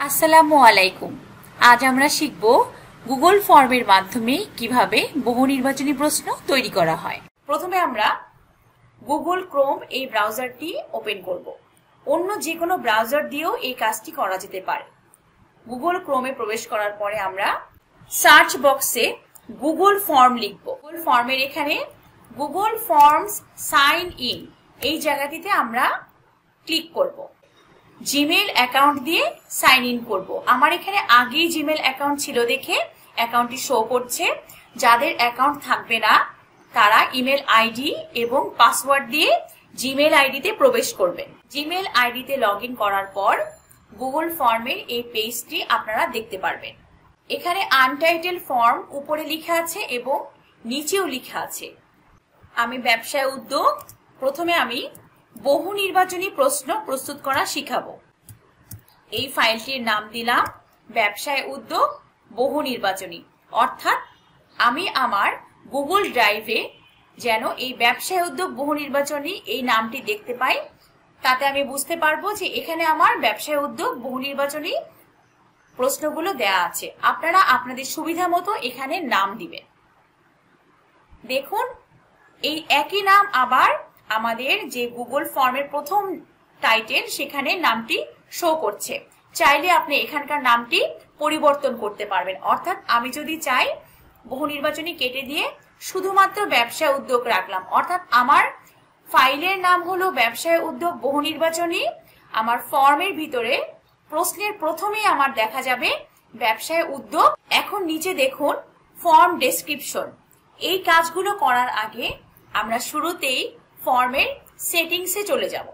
আসসালামু আলাইকুম। আজ আমরা শিখব গুগল ফর্মের মাধ্যমে কিভাবে বহু নির্বাচনী প্রশ্ন তৈরি করা হয়। প্রথমে আমরা গুগল ক্রোম এই ব্রাউজারটি ওপেন করব। অন্য যে কোনো ব্রাউজার দিয়েও এই কাজটি করা যেতে পারে। গুগল ক্রোমে প্রবেশ করার পরে আমরা সার্চ বক্সে গুগল ফর্ম লিখব। গুগল ফর্মের এখানে গুগল ফর্মস সাইন ইন এই জায়গাটিতে আমরা ক্লিক করব। জিমেল অ্যাকাউন্ট দিয়ে সাইন ইন করব। আমার এখানে আগেই জিমেল অ্যাকাউন্ট ছিল দেখে অ্যাকাউন্টটি শো করছে। যাদের অ্যাকাউন্ট থাকবে না তারা ইমেল আইডি এবং পাসওয়ার্ড দিয়ে জিমেল আইডিতে প্রবেশ করবেন। জিমেল আইডিতে লগ ইন করার পর গুগল ফর্মের এই পেজটি আপনারা দেখতে পারবেন। এখানে আনটাইটেল ফর্ম উপরে লেখা আছে এবং নিচেও লেখা আছে। আমি ব্যবসায় উদ্যোগ, প্রথমে আমি বহু নির্বাচনী প্রশ্ন প্রস্তুত করা শিখাবো। এই ফাইলটির নাম দিলাম ব্যবসায় উদ্যোগ বহু নির্বাচনী, অর্থাৎ আমি আমার গুগল ড্রাইভে যেন এই ব্যবসায় উদ্যোগ বহু নির্বাচনী এই নামটি দেখতে পাই, তাতে আমি বুঝতে পারবো যে এখানে আমার ব্যবসায় উদ্যোগ বহু নির্বাচনী প্রশ্নগুলো দেয়া আছে। আপনারা আপনাদের সুবিধা মতো এখানে নাম দিবেন। দেখুন এই একই নাম আবার আমাদের যে গুগল ফর্মের প্রথম টাইটেল সেখানে নামটি শো করছে। চাইলে আপনি এখানকার নামটি পরিবর্তন করতে পারবেন। অর্থাৎ আমি যদি চাই বহু নির্বাচনী কেটে দিয়ে শুধুমাত্র ব্যবসায় উদ্যোগ রাখলাম, অর্থাৎ আমার ফাইলের নাম হলো ব্যবসায় উদ্যোগ বহু নির্বাচনী। আমার ফর্মের ভিতরে প্রশ্নের প্রথমেই আমার দেখা যাবে ব্যবসায় উদ্যোগ। এখন নিচে দেখুন ফর্ম ডেসক্রিপশন। এই কাজগুলো করার আগে আমরা শুরুতেই ফর্মের সেটিংসে চলে যাব।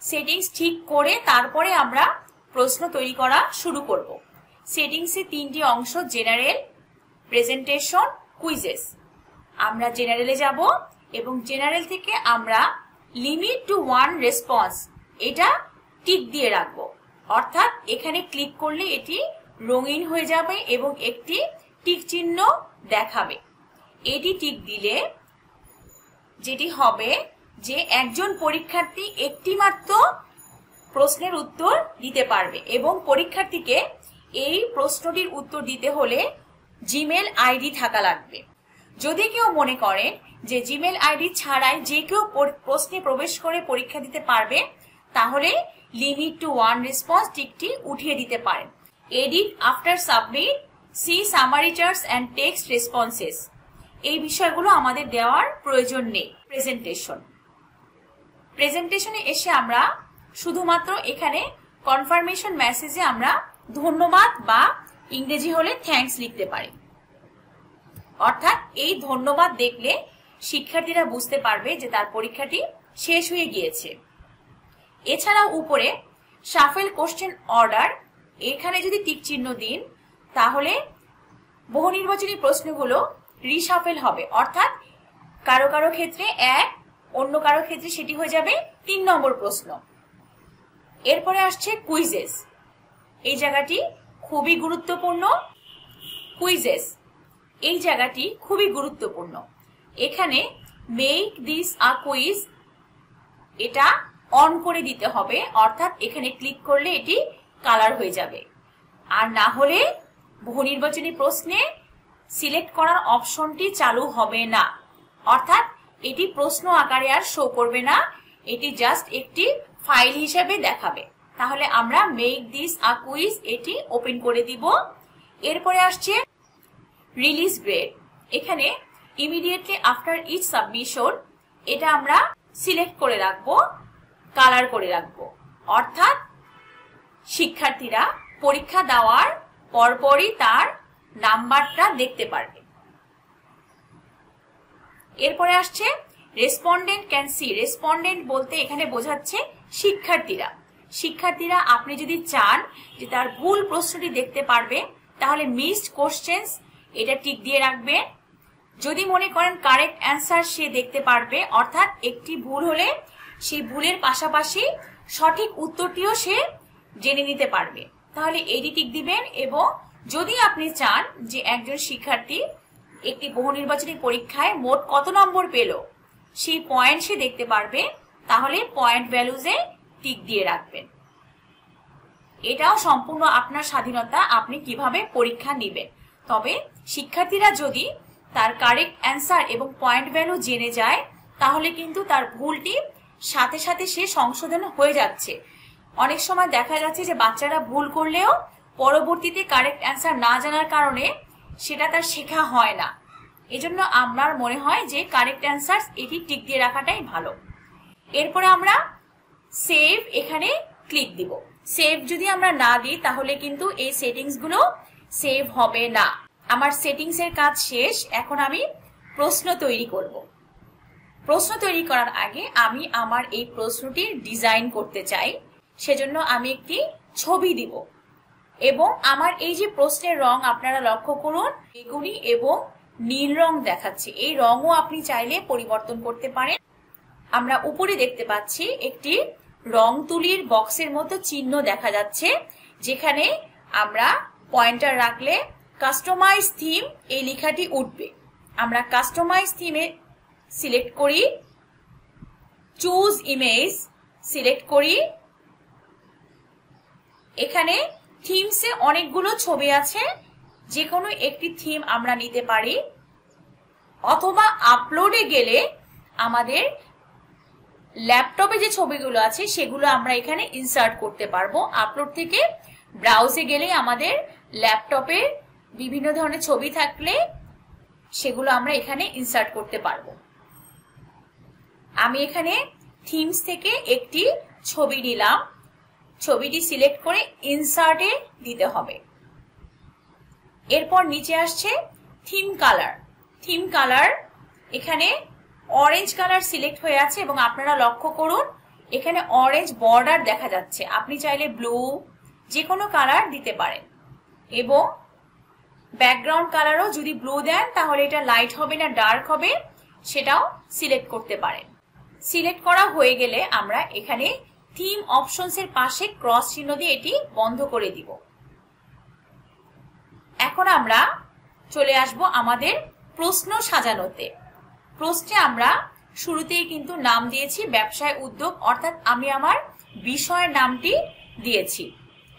সেটিংস ঠিক করে তারপরে আমরা প্রশ্ন তৈরি করা শুরু করব। সেটিংসে তিনটি অংশ, জেনারেল, প্রেজেন্টেশন, কুইজেস। আমরা জেনারেলে যাব এবং জেনারেল থেকে আমরা লিমিট টু 1 রেসপন্স এটা টিক দিয়ে রাখবো। অর্থাৎ এখানে ক্লিক করলে এটি রঙিন হয়ে যাবে এবং একটি টিক চিহ্ন দেখাবে। এটি টিক দিলে যেটি হবে যে একজন পরীক্ষার্থী একটি মাত্র প্রশ্নের উত্তর দিতে পারবে এবং পরীক্ষার্থীকে এই প্রশ্নটির উত্তর দিতে হলে জিমেল আইডি থাকা লাগবে। যদি কেউ মনে করেন যে জিমেল আইডি ছাড়াই যে কেউ প্রশ্নে প্রবেশ করে পরীক্ষা দিতে পারবে, তাহলে লিমিট টু 1 রেসপন্স টিকটি উঠিয়ে দিতে পারেন। Edit after submit, see summary charts and text responses, এই বিষয়গুলো আমাদের দেওয়ার প্রয়োজন নেই। প্রেজেন্টেশনে এসে আমরা শুধুমাত্র এখানে কনফার্মেশন মেসেজে আমরা ধন্যবাদ বা ইংরেজি হলে থ্যাঙ্কস লিখতে পারি। অর্থাৎ এই ধন্যবাদ দেখলে শিক্ষার্থীরা বুঝতে পারবে যে তার পরীক্ষাটি শেষ হয়ে গিয়েছে। এছাড়াও উপরে শাফেল কোশ্চেন অর্ডার, এখানে যদি টিক চিহ্ন দিন তাহলে বহু নির্বাচনী প্রশ্নগুলো রিশাফেল হবে। অর্থাৎ কারো কারো ক্ষেত্রে 1, অন্য কারো ক্ষেত্রে সেটি হয়ে যাবে 3 নম্বর প্রশ্ন। এরপরে আসছে কুইজেস। এই জায়গাটি খুবই গুরুত্বপূর্ণ। কুইজেস এই জায়গাটি খুবই গুরুত্বপূর্ণ। এখানে মেক দিস আ কুইজ এটা অন করে দিতে হবে। অর্থাৎ এখানে ক্লিক করলে এটি কালার হয়ে যাবে, আর না হলে বহু নির্বাচনী প্রশ্নে সিলেক্ট করার অপশনটি চালু হবে না। অর্থাৎ এটি প্রশ্ন আকারে আর শো করবে না, এটি জাস্ট একটি ফাইল হিসেবে দেখাবে। তাহলে আমরা মেক দিস আ কুইজ এটি ওপেন করে দিব। এরপরে আসছে রিলিজ গ্রেড। এখানে ইমিডিয়েটলি আফটার ইচ সাবমিশন এটা আমরা সিলেক্ট করে রাখবো, কালার করে রাখবো। অর্থাৎ শিক্ষার্থীরা পরীক্ষা দেওয়ার পরপরই তার নাম্বারটা দেখতে পারবে। এরপরে আসছে রেসপন্ডেন্ট ক্যান সি। রেসপন্ডেন্ট বলতে এখানে বোঝাচ্ছে শিক্ষার্থীরা আপনি যদি চান যে তার ভুল প্রশ্নটি দেখতে পারবে তাহলে মিসড কোশ্চেন্স এটা টিক দিয়ে রাখবে। যদি মনে করেন কারেক্ট অ্যান্সার সে দেখতে পারবে, অর্থাৎ একটি ভুল হলে সেই ভুলের পাশাপাশি সঠিক উত্তরটিও সে জেনে নিতে পারবে, তাহলে এটি টিক দিবেন। এবং যদি আপনি চান যে একজন শিক্ষার্থী একটি বহু নির্বাচনী পরীক্ষায় মোট কত নম্বর পেল সেই পয়েন্ট সে দেখতে পারবে, তাহলে পয়েন্ট ভ্যালুজে টিক দিয়ে রাখবেন। এটাও সম্পূর্ণ আপনার স্বাধীনতা, আপনি কিভাবে পরীক্ষা নেবেন। তবে শিক্ষার্থীরা যদি তার কারেক্ট অ্যান্সার এবং পয়েন্ট ভ্যালু জেনে যায় তাহলে কিন্তু তার ভুলটি সাথে সাথে সে সংশোধন হয়ে যাচ্ছে। অনেক সময় দেখা যাচ্ছে যে বাচ্চারা ভুল করলেও পরবর্তীতে কারেক্ট অ্যান্সার না জানার কারণে সেটা তার শেখা হয় না। এজন্য আমার মনে হয় যে কারেক্ট অ্যান্সার এটি টিক দিয়ে রাখাটাই ভালো। এরপরে আমরা সেভ এখানে ক্লিক দিব। সেভ যদি আমরা না দিই তাহলে কিন্তু এই সেটিংস গুলো সেভ হবে না। আমার সেটিংস এর কাজ শেষ। এখন আমি প্রশ্ন তৈরি করব। প্রশ্ন তৈরি করার আগে আমি আমার এই প্রশ্নটির ডিজাইন করতে চাই, সেজন্য আমি একটি ছবি দিব এবং আমার এই যে প্রশ্নের রং আপনারা লক্ষ্য করুন, বেগুনি এবং নীল রং দেখাচ্ছে। এই রঙও আপনি চাইলে পরিবর্তন করতে পারেন। আমরা উপরে দেখতে পাচ্ছি একটি রং তুলির বক্সের মতো চিহ্ন দেখা যাচ্ছে, যেখানে আমরা পয়েন্টার রাখলে কাস্টমাইজ থিম এই লেখাটি উঠবে। আমরা কাস্টমাইজ থিমে সিলেক্ট করি, চুজ ইমেজ সিলেক্ট করি। এখানে থিমসে অনেকগুলো ছবি আছে, যে কোনো একটি থিম আমরা নিতে পারি, অথবা আপলোডে গেলে আমাদের ল্যাপটপে যে ছবিগুলো আছে সেগুলো আমরা এখানে ইনসার্ট করতে পারবো। আপলোড থেকে ব্রাউজে গেলে আমাদের ল্যাপটপে বিভিন্ন ধরনের ছবি থাকলে সেগুলো আমরা এখানে ইনসার্ট করতে পারবো। আমি এখানে থিমস থেকে একটি ছবি নিলাম, ছবিটি সিলেক্ট করে ইনসার্টে দিতে হবে। এরপর নিচে আসছে থিম কালার। থিম কালার এখানে অরেঞ্জ কালার সিলেক্ট হয়ে আছে এবং আপনারা লক্ষ্য করুন এখানে অরেঞ্জ বর্ডার দেখা যাচ্ছে। আপনি চাইলে ব্লু যে কোনো কালার দিতে পারেন এবং ব্যাকগ্রাউন্ড কালারও যদি ব্লু দেন তাহলে এটা লাইট হবে না ডার্ক হবে সেটাও সিলেক্ট করতে পারেন। সিলেক্ট করা হয়ে গেলে আমরা এখানে থিম অপশনস এর পাশে ক্রস চিহ্ন দিয়ে এটি বন্ধ করে দিব। এখন আমরা চলে আসব আমাদের প্রশ্ন সাজানোতে। প্রশ্নে আমরা শুরুতেই কিন্তু নাম দিয়েছি ব্যবসায় উদ্যোগ, অর্থাৎ আমি আমার বিষয়ের নামটি দিয়েছি।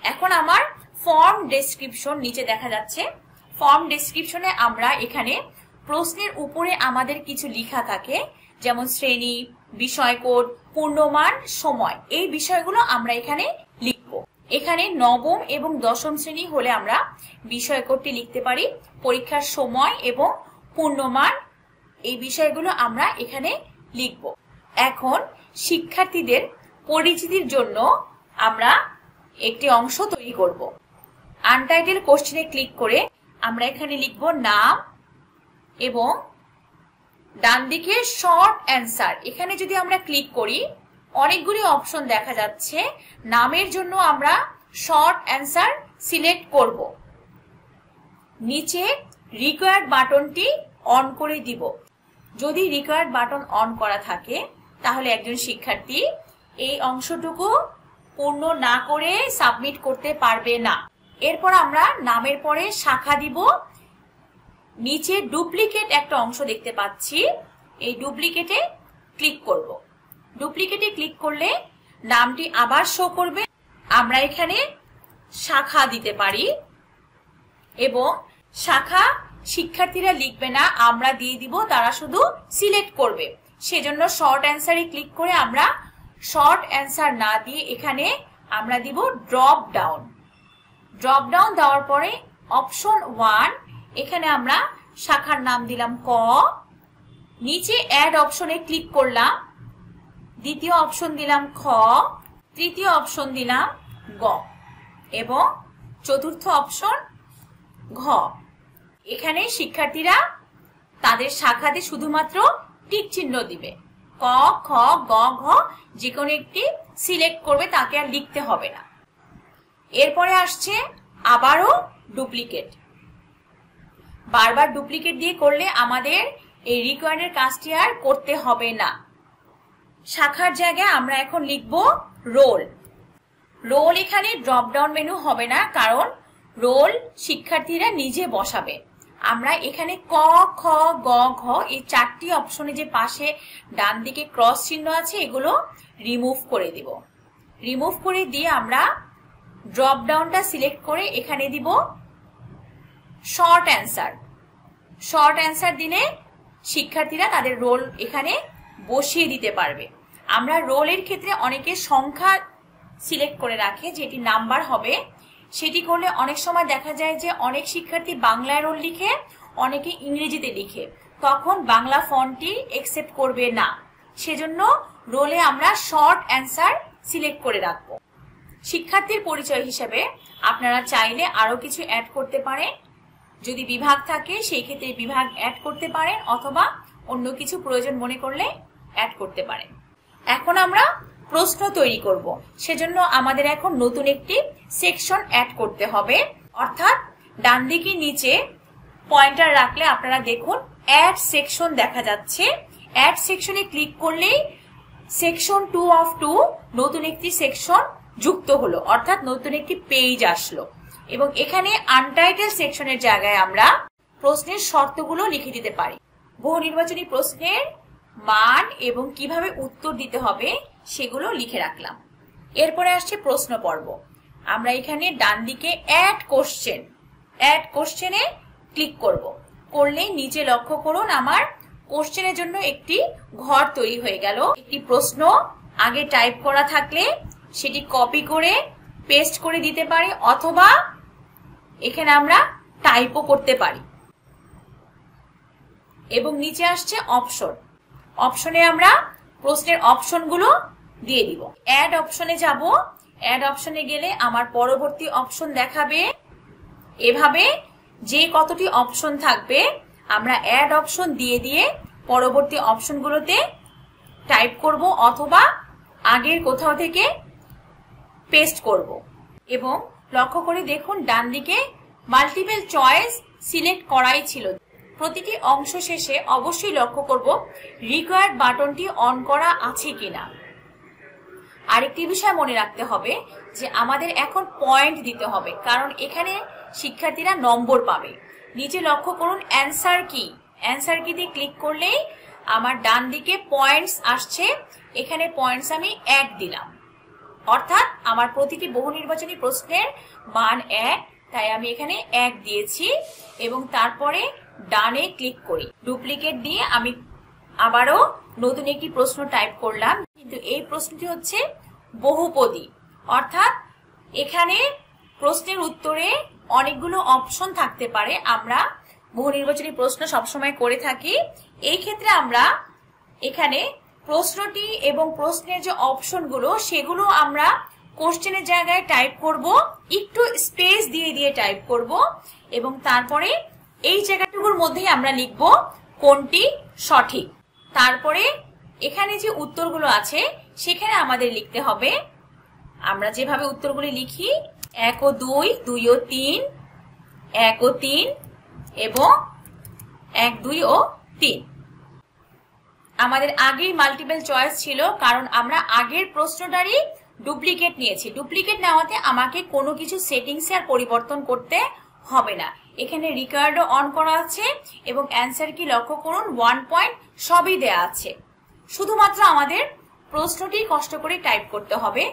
এখন আমার ফর্ম ডেসক্রিপশন নিচে দেখা যাচ্ছে। ফর্ম ডেসক্রিপশনে আমরা এখানে প্রশ্নের উপরে আমাদের কিছু লেখা থাকে, যেমন শ্রেণী, বিষয় কোড, পূর্ণমান, সময়। এই বিষয়গুলো আমরা এখানে লিখব। এখানে নবম এবং দশম শ্রেণী হলে আমরা বিষয় কোডটি লিখতে পারি, পরীক্ষার সময় এবং পূর্ণমান এই বিষয়গুলো আমরা এখানে লিখব। এখন শিক্ষার্থীদের পরিচিতির জন্য আমরা একটি অংশ তৈরি করব। আনটাইটেল কোশ্চেনে ক্লিক করে আমরা এখানে লিখব নাম এবং ডান দিকে শর্ট অ্যান্সার। এখানে যদি আমরা ক্লিক করি অনেকগুলি অপশন দেখা যাচ্ছে। নামের জন্য আমরা শর্ট অ্যান্সার সিলেক্ট করব। নিচে রিকোয়ার্ড বাটনটি অন করে দিব। যদি রিকোয়ার্ড বাটন অন করা থাকে তাহলে একজন শিক্ষার্থী এই অংশটুকু পূর্ণ না করে সাবমিট করতে পারবে না। এরপর আমরা নামের পরে শাখা দিব। নিচে ডুপ্লিকেট একটা অংশ দেখতে পাচ্ছি, এই ডুপ্লিকেটে ক্লিক করব। ডুপ্লিকেটে ক্লিক করলে নামটি আবার শো করবে। আমরা এখানে শাখা দিতে পারি এবং শাখা শিক্ষার্থীরা লিখবে না, আমরা দিয়ে দিব, তারা শুধু সিলেক্ট করবে। সেজন্য শর্ট অ্যান্সারে ক্লিক করে আমরা শর্ট অ্যান্সার না দিয়ে এখানে আমরা দিব ড্রপ ডাউন। ড্রপ ডাউন দেওয়ার পরে অপশন 1 এখানে আমরা শাখার নাম দিলাম ক। নিচে অ্যাড অপশনে ক্লিক করলাম, দ্বিতীয় অপশন দিলাম খ, তৃতীয় অপশন দিলাম গ এবং চতুর্থ অপশন ঘ। এখানে শিক্ষার্থীরা তাদের শাখাতে শুধুমাত্র টিক চিহ্ন দিবে। ক, খ, গ, ঘ যে কোনো একটি সিলেক্ট করবে, তাকে আর লিখতে হবে না। এরপরে আসছে আবারও ডুপ্লিকেট। বারবার ডুপ্লিকেট দিয়ে করলে আমাদের এই রিকোয়ার্ডের কাজটি আর করতে হবে না। শাখার জায়গায় আমরা এখন লিখব রোল। রোল এখানে ড্রপ ডাউন মেনু হবে না, কারণ রোল শিক্ষার্থীরা নিজে বসাবে। আমরা এখানে ক, খ, গ, ঘ এই 4টি অপশনে যে পাশে ডান দিকে ক্রস চিহ্ন আছে এগুলো রিমুভ করে দিব। রিমুভ করে দিয়ে আমরা ড্রপ ডাউনটা সিলেক্ট করে এখানে দিব শর্ট অ্যান্সার। শর্ট অ্যান্সার দিলে শিক্ষার্থীরা তাদের রোল এখানে বসিয়ে দিতে পারবে। আমরা রোলের ক্ষেত্রে অনেকে সংখ্যা সিলেক্ট করে রাখে যেটি নাম্বার হবে, সেটি করলে অনেক সময় দেখা যায় যে অনেক শিক্ষার্থী বাংলায় রোল লিখে, অনেকে ইংরেজিতে লিখে, তখন বাংলা ফন্টটি একসেপ্ট করবে না। সেজন্য রোলে আমরা শর্ট অ্যান্সার সিলেক্ট করে রাখবো। শিক্ষার্থীর পরিচয় হিসেবে আপনারা চাইলে আরো কিছু অ্যাড করতে পারেন। যদি বিভাগ থাকে সেই ক্ষেত্রে বিভাগ অ্যাড করতে পারেন, অথবা অন্য কিছু প্রয়োজন মনে করলে অ্যাড করতে পারেন। এখন আমরা প্রশ্ন তৈরি করব। সেজন্য আমাদের এখন নতুন একটি সেকশন অ্যাড করতে হবে, অর্থাৎ ডান দিকে নিচে পয়েন্টার রাখলে আপনারা দেখুন অ্যাড সেকশন দেখা যাচ্ছে। অ্যাড সেকশনে ক্লিক করলেই সেকশন 2 অফ 2 নতুন একটি সেকশন যুক্ত হলো, অর্থাৎ নতুন একটি পেজ আসলো। এবং এখানে আনটাইটেল সেকশনের জায়গায় আমরা প্রশ্নের শর্তগুলো লিখে দিতে পারি। বহু নির্বাচনী প্রশ্নের মান এবং কিভাবে উত্তর দিতে হবে সেগুলো লিখে রাখলাম। এরপরে আসছে প্রশ্ন পর্ব। আমরা এখানে ডান দিকে অ্যাড কোশ্চেনে ক্লিক করব। করলেই নিচে লক্ষ্য করুন আমার কোশ্চেনের জন্য একটি ঘর তৈরি হয়ে গেল। একটি প্রশ্ন আগে টাইপ করা থাকলে সেটি কপি করে পেস্ট করে দিতে পারি, অথবা এখানে আমরা টাইপও করতে পারি। এবং নিচে আসছে অপশন। অপশনে আমরা প্রশ্নের অপশনগুলো দিয়ে দিব। অ্যাড অপশনে যাব। অ্যাড অপশনে গেলে আমার পরবর্তী অপশন দেখাবে। এভাবে যে কতটি অপশন থাকবে আমরা অ্যাড অপশন দিয়ে দিয়ে পরবর্তী অপশনগুলোতে টাইপ করব, অথবা আগের কোথাও থেকে পেস্ট করব। এবং লক্ষ্য করে দেখুন ডান দিকে মাল্টিপল চয়েস সিলেক্ট করাই ছিল। প্রতিটি অংশ শেষে অবশ্যই লক্ষ্য করব রিকোয়ার্ড বাটনটি অন করা আছে কিনা। আরেকটি বিষয় মনে রাখতে হবে যে আমাদের এখন পয়েন্ট দিতে হবে, কারণ এখানে শিক্ষার্থীরা নম্বর পাবে। নিচে লক্ষ্য করুন অ্যান্সার কি। অ্যান্সার কি দিয়ে ক্লিক করলেই আমার ডান দিকে পয়েন্টস আসছে। এখানে পয়েন্টস আমি 1 দিলাম, অর্থাৎ আমার প্রতিটি বহু নির্বাচনী প্রশ্নের মান 1, তাই আমি এখানে 1 দিয়েছি। এবং তারপরে ডানে ক্লিক করি। ডুপ্লিকেট দিয়ে আমি আবারও নতুন একটি প্রশ্ন টাইপ করলাম, কিন্তু এই প্রশ্নটি হচ্ছে বহুপদী, অর্থাৎ এখানে প্রশ্নের উত্তরে অনেকগুলো অপশন থাকতে পারে। আমরা বহু নির্বাচনী প্রশ্ন সবসময় করে থাকি। এই ক্ষেত্রে আমরা এখানে প্রশ্নটি এবং প্রশ্নের যে অপশনগুলো সেগুলো আমরা কোশ্চেনের জায়গায় টাইপ করব, একটু স্পেস দিয়ে দিয়ে টাইপ করব, এবং তারপরে এই জায়গাটুকুর মধ্যেই আমরা লিখব কোনটি সঠিক। তারপরে এখানে যে উত্তরগুলো আছে সেখানে আমাদের লিখতে হবে, আমরা যেভাবে উত্তরগুলি লিখি 1 ও 2, 2 ও 3, 1 ও 3 এবং 1, 2 ও 3। আমাদের আগেই মাল্টিপল চয়েস ছিল, কারণ আমরা আগের প্রশ্নটারই ডুপ্লিকেট নিয়েছি। ডুপ্লিকেট নেওয়াতে আমাকে কোনো কিছু সেটিংসে আর পরিবর্তন করতে হবে না। এখানে রিকোয়ার্ডও অন করা আছে এবং অ্যান্সার কি লক্ষ্য করুন 1 পয়েন্ট সবই দেয়া আছে। শুধুমাত্র আমাদের প্রশ্নটি কষ্ট করে টাইপ করতে হবে।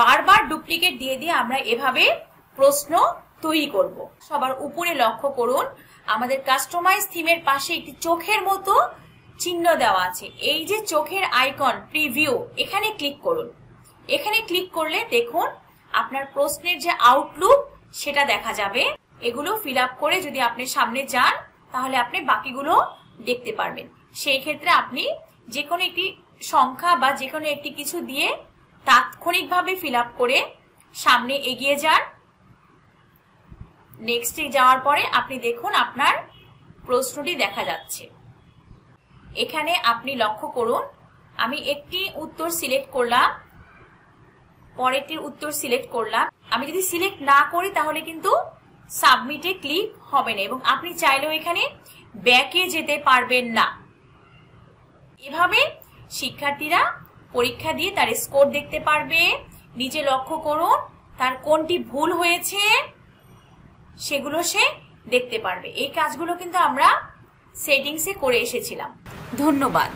বারবার ডুপ্লিকেট দিয়ে দিয়ে আমরা এভাবে প্রশ্ন তৈরি করব। সবার উপরে লক্ষ্য করুন আমাদের কাস্টমাইজ থিমের পাশে একটি চোখের মতো চিহ্ন দেওয়া আছে। এই যে চোখের আইকন প্রিভিউ, এখানে ক্লিক করুন। এখানে ক্লিক করলে দেখুন আপনার প্রশ্নের যে আউটলুক সেটা দেখা যাবে। এগুলো ফিল আপ করে যদি আপনি সামনে যান তাহলে আপনি বাকিগুলো দেখতে পারবেন। সেই ক্ষেত্রে আপনি যে কোনো একটি সংখ্যা বা যে কোনো একটি কিছু দিয়ে তাৎক্ষণিকভাবে ফিল আপ করে সামনে এগিয়ে যান। নেক্সটে যাওয়ার পরে আপনি দেখুন আপনার প্রশ্নটি দেখা যাচ্ছে। এখানে আপনি লক্ষ্য করুন আমি একটি উত্তর সিলেক্ট করলাম, পরেরটির উত্তর সিলেক্ট করলাম। আমি যদি সিলেক্ট না করি তাহলে কিন্তু সাবমিটে ক্লিক হবে না, এবং আপনি চাইলেও এখানে ব্যাকে যেতে পারবেন না। এভাবে শিক্ষার্থীরা পরীক্ষা দিয়ে তার স্কোর দেখতে পারবে। নিচে লক্ষ্য করুন তার কোনটি ভুল হয়েছে সেগুলো সে দেখতে পারবে। এই কাজগুলো কিন্তু আমরা সেটিংসে করে এসেছিলাম। ধন্যবাদ।